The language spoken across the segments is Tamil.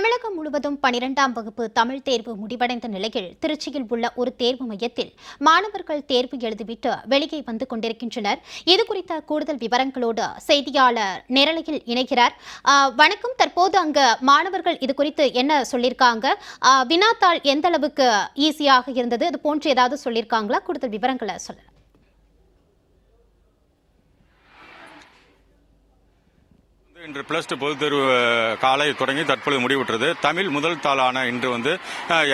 தமிழகம் முழுவதும் 12ஆம் வகுப்பு தமிழ் தேர்வு முடிவடைந்த நிலையில் திருச்சியில் உள்ள ஒரு தேர்வு மையத்தில் மாணவர்கள் தேர்வு எழுதிவிட்டு வெளியே வந்து கொண்டிருக்கின்றனர். இதுகுறித்த கூடுதல் விவரங்களோடு செய்தியாளர் நேரலையில் இணைகிறார். வணக்கம். தற்போது அங்கு மாணவர்கள் இதுகுறித்து என்ன சொல்லியிருக்காங்க? வினாத்தாள் எந்த அளவுக்கு ஈஸியாக இருந்தது? அது போன்று ஏதாவது சொல்லியிருக்காங்களா? கூடுதல் விவரங்களை சொல்லலாம். இன்று +2 பொதுத் தேர்வு காலை தொடங்கி தற்பொழுது முடிவுற்றது. தமிழ் முதல் தாளான இன்று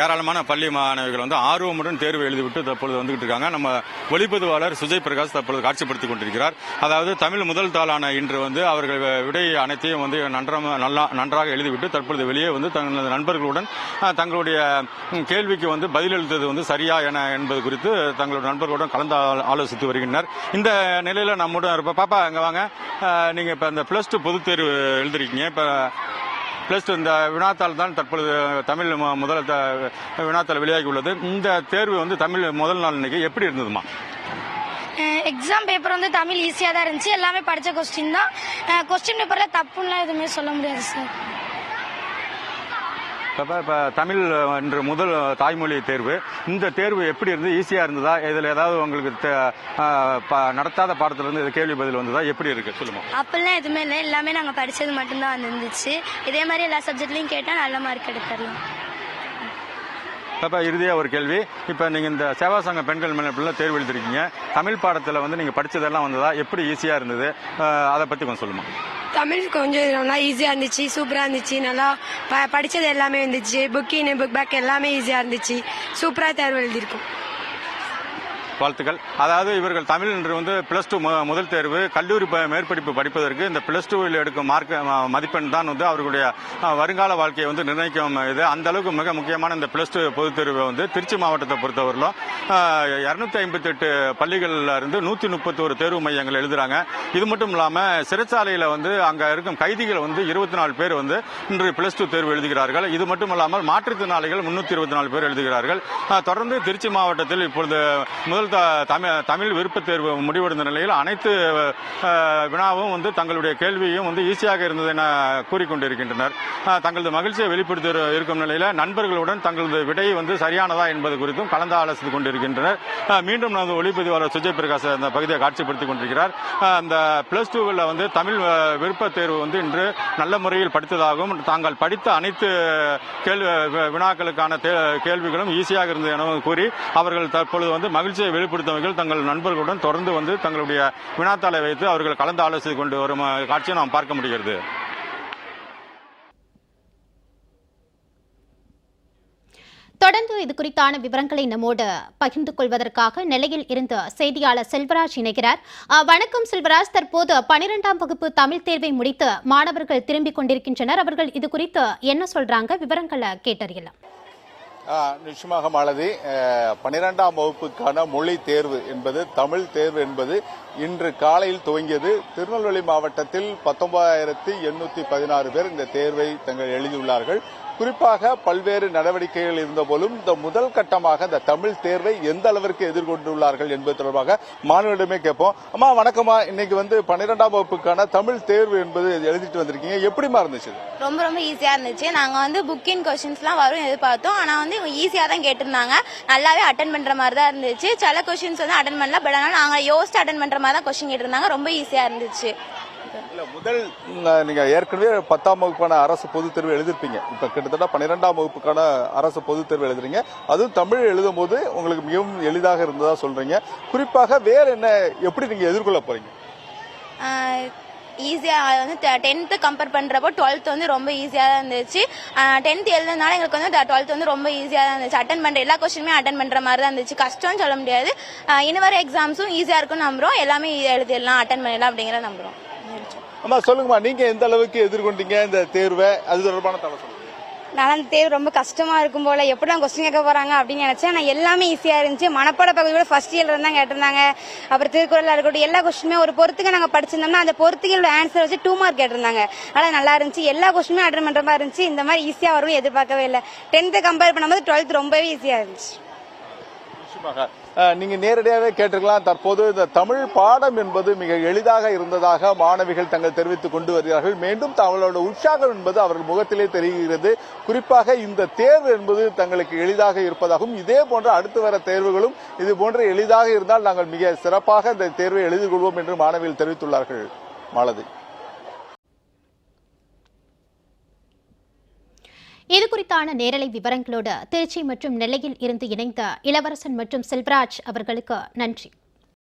ஏராளமான பள்ளி மாணவிகள் ஆர்வமுடன் தேர்வு எழுதிவிட்டு தற்பொழுது வந்துகிட்டு இருக்காங்க. நம்ம ஒளிப்பதிவாளர் சுஜய் பிரகாஷ் தற்பொழுது காட்சிப்படுத்திக் கொண்டிருக்கிறார். அதாவது தமிழ் முதல் தாளான இன்று அவர்கள் விடை அனைத்தையும் நன்றாக எழுதிவிட்டு தற்பொழுது வெளியே தங்களது நண்பர்களுடன் தங்களுடைய கேள்விக்கு பதிலளித்தது சரியா என்பது குறித்து தங்களுடைய நண்பர்களுடன் கலந்து ஆலோசித்து வருகின்றனர். இந்த நிலையில நம்முடன் பாப்பா அங்க வாங்க. நீங்க இப்ப இந்த +2 பொதுத் தேர்வு எழுதிருக்கீங்க. இப்ப +2 இந்த வினாத்தாள் தான் தற்பொழுது தமிழ் முதல் வினாத்தாள் வெளியாகி உள்ளது. இந்த தேர்வு தமிழ் முதல் நாள் இன்னைக்கு எப்படி இருந்ததுமா? எக்ஸாம் பேப்பர் தமிழ் ஈஸியா தான் இருந்துச்சு. எல்லாமே படிச்ச கொஸ்டின் தான். கொஸ்டின் பேப்பர்ல தப்புன்னா எதுவுமே சொல்ல முடியாது சார். இப்ப தமிழ் இன்று முதல் தாய்மொழி தேர்வு, இந்த தேர்வு எப்படி இருந்தது? ஈஸியா இருந்ததா? இதுல ஏதாவது உங்களுக்கு நடத்தாத பாடத்துல இருந்து கேள்வி பதில் வந்ததா? எப்படி இருக்கு சொல்லுங்க. அப்பெல்லாம் எதுவுமே இல்லை, எல்லாமே நாங்க படிச்சது மட்டும்தான் இருந்துச்சு. இதே மாதிரி எல்லா சப்ஜெக்ட்லயும் கேட்டா நல்ல மார்க் எடுத்துடலாம். அப்ப இறுதியா ஒரு கேள்வி. இப்ப நீங்க இந்த சேவா சங்க பெண்கள் மேல தேர்வு எழுதிருக்கீங்க. தமிழ் பாடத்துல நீங்க படிச்சதெல்லாம் வந்ததா? எப்படி ஈஸியா இருந்தது? அதை பத்தி கொஞ்சம் சொல்லுமா. தமிழ் கொஞ்சம் நல்லா ஈஸியா இருந்துச்சு, சூப்பரா இருந்துச்சு. நல்லா படிச்சது எல்லாமே இருந்துச்சு. புக் பேக் எல்லாமே ஈஸியா இருந்துச்சு. சூப்பரா தேர்வு எழுதியிருக்கோம். வாழ்த்துக்கள். அதாவது இவர்கள் தமிழ் இன்று +2 முதல் தேர்வு கல்லூரி மேற்படிப்பு படிப்பதற்கு இந்த +2ல் எடுக்கும் மதிப்பெண் தான் அவர்களுடைய வருங்கால வாழ்க்கையை நிர்ணயிக்கும். இது அந்த அளவுக்கு மிக முக்கியமான இந்த +2 பொதுத் தேர்வு திருச்சி மாவட்டத்தை பொறுத்தவரையிலும் 258 பள்ளிகள்ல இருந்து 131 தேர்வு மையங்கள் எழுதுறாங்க. இது மட்டும் இல்லாம சிறைச்சாலையில அங்க இருக்கும் கைதிகள் 24 பேர் இன்று +2 தேர்வு எழுதுகிறார்கள். இது மட்டும் இல்லாமல் மாற்றுத்திறனாளிகள் 324 பேர் எழுதுகிறார்கள். தொடர்ந்து திருச்சி மாவட்டத்தில் இப்பொழுது முதல் தமிழ் விருப்ப தேர்வு முடிவடைந்த நிலையில் அனைத்து வினாவும் தங்களுடைய கேள்வியும் ஈஸியாக இருந்தது என கூறிக்கொண்டிருக்கின்றனர். தங்களது மகிழ்ச்சியை வெளிப்படுத்தி இருக்கும் நிலையில நண்பர்களுடன் தங்களது விடை சரியானதா என்பது குறித்தும் கலந்து ஆலோசித்துக் கொண்டிருக்கின்றனர். மீண்டும் ஒளிப்பதிவாளர் சுஜய் பிரகாஷ் அந்த பகுதியை காட்சிப்படுத்திக் கொண்டிருக்கிறார். அந்த +2வில் தமிழ் விருப்ப தேர்வு இன்று நல்ல முறையில் படித்ததாகவும் தாங்கள் படித்த அனைத்து வினாக்களுக்கான கேள்விகளும் ஈஸியாக இருந்தது எனவும் கூறி அவர்கள் தற்பொழுது மகிழ்ச்சியை வெளிப்படுத்தவர்கள் தங்கள் நண்பர்களுடன் தொடர்ந்து தங்களுடைய வினாத்தாளை வைத்து அவர்கள் கலந்து ஆலோசித்துக் கொண்டு வரும் காட்சியை நாம் பார்க்க முடிகிறது. தொடர்ந்து இது குறித்தான விவரங்களை நம்மோடு பகிர்ந்து கொள்வதற்காக நிலையில் இருந்து செய்தியாளர் செல்வராஜ் இணைகிறார். வணக்கம் செல்வராஜ். தற்போது 12ஆம் வகுப்பு தமிழ் தேர்வை முடித்து மாணவர்கள் திரும்பிக் கொண்டிருக்கின்றனர். அவர்கள் இது குறித்து என்ன சொல்றாங்க? விவரங்களை கேட்டறியலாம். நிச்சயமாக மாலதி, 12ஆம் வகுப்புக்கான மொழி தேர்வு என்பது தமிழ் தேர்வு என்பது இன்று காலையில் துவங்கியது. திருநெல்வேலி மாவட்டத்தில் 19,816 பேர் இந்த தேர்வை தங்கள் எழுதியுள்ளார்கள். குறிப்பாக பல்வேறு நடவடிக்கைகள் இருந்தபோதும் இந்த முதல் கட்டமாக இந்த தமிழ் தேர்வை எந்த அளவிற்கு எதிர்கொண்டுள்ளார்கள் என்பது தொடர்பாக மாணவர்களிடமே கேட்போம். அம்மா வணக்கம்மா. இன்னைக்கு 12ஆம் வகுப்புக்கான தமிழ் தேர்வு என்பது எழுதிட்டு வந்திருக்கீங்க. எப்படிமா இருந்துச்சு? ரொம்ப ஈஸியா இருந்துச்சு. நாங்க புக்கின் கொஸ்டின்ஸ்லாம் வரும் எதிர்பார்த்தோம். ஆனா ஈஸியா தான் கேட்டிருந்தாங்க. நல்லாவே அட்டன் பண்ற மாதிரி தான் இருந்துச்சு. சில கொஸ்டின்ஸ் அட்டன் பண்ணல, பட் ஆனால் நாங்க யோசிச்சு அட்டன் பண்ற மாதிரி தான் கொஸ்டின் கேட்டிருந்தாங்க. ரொம்ப ஈஸியா இருந்துச்சு. முதல் நீங்க ஏற்கனவே 10ஆம் வகுப்பான அரசு பொதுத் தேர்வு எழுதிருப்பீங்க. இப்ப கிட்டத்தட்ட 12ஆம் வகுப்புக்கான அரசு பொதுத் தேர்வு எழுதுறீங்க. அதுவும் தமிழ் எழுதும் போது உங்களுக்கு மிகவும் எளிதாக இருந்ததா சொல்றீங்க. குறிப்பாக வேற என்ன, எப்படி நீங்க எதிர்கொள்ள போறீங்க? ஈஸியா 10th கம்பேர் பண்றப்போ 12th ரொம்ப ஈஸியா தான் இருந்துச்சு. 10th எழுதுனால எங்களுக்கு 12th ரொம்ப ஈஸியா தான் இருந்துச்சு. அட்டன் பண்ற எல்லா கொஸ்டினுமே அட்டன் பண்ற மாதிரி தான் இருந்துச்சு. கஷ்டம்னு சொல்ல முடியாது. இனி வர எக்ஸாம்ஸும் ஈஸியா இருக்கும்னு நம்புறோம். எல்லாமே எழுதிடலாம், அட்டன் பண்ணிடலாம் அப்படிங்கிற நம்புறோம். அம்மா சொல்லுங்கம்மா, நீங்க எந்த அளவுக்கு எதிர்கொண்டீங்க இந்த தேர்வை? அது தொடர்பான தகவல் சொல்லுங்க. நான் அந்த தேர்வு ரொம்ப கஷ்டமா இருக்கும் போல, எப்படி நான் கொஸ்டின் கேட்க போறாங்க அப்படின்னு நினைச்சேன். நான் எல்லாமே ஈஸியா இருந்துச்சு. மனப்பாட பகுதியோட ஃபர்ஸ்ட் இயர்ல இருந்தா கேட்டிருந்தாங்க. அப்புறம் திருக்குறள் இருக்கட்டும், எல்லா கொஸ்டினுமே ஒரு பொறுத்துக்கு நாங்க படிச்சிருந்தோம்னா அந்த பொறுத்துகளோட ஆன்சர் வச்சு 2 மார்க் கேட்டிருந்தாங்க. ஆனா நல்லா இருந்துச்சு. எல்லா கொஸ்டினுமே அட்டன் பண்ற மாதிரி இருந்துச்சு. இந்த மாதிரி ஈஸியா வரும்னு எதிர்பார்க்கவே இல்லை. 10th கம்பேர் பண்ணும்போது 12th ரொம்பவே ஈஸியா இருந்துச்சு. நீங்க நேரடியாகவே கேட்டிருக்கலாம். தற்போது இந்த தமிழ் பாடம் என்பது மிக எளிதாக இருந்ததாக மாணவிகள் தங்கள் தெரிவித்துக் கொண்டு வருகிறார்கள். மீண்டும் தங்களோட உற்சாகம் என்பது அவர்கள் முகத்திலே தெரிகிறது. குறிப்பாக இந்த தேர்வு என்பது தங்களுக்கு எளிதாக இருப்பதாகவும், இதே போன்ற அடுத்து வர தேர்வுகளும் இது போன்ற எளிதாக இருந்தால் நாங்கள் மிக சிறப்பாக இந்த தேர்வை எழுதி கொள்வோம் என்று மாணவிகள் தெரிவித்துள்ளார்கள். மாலதி, இதுகுறித்தான நேரலை விவரங்களோடு திருச்சி மற்றும் நெல்லையில் இருந்து இணைந்த இளவரசன் மற்றும் செல்வராஜ் அவர்களுக்கு நன்றி.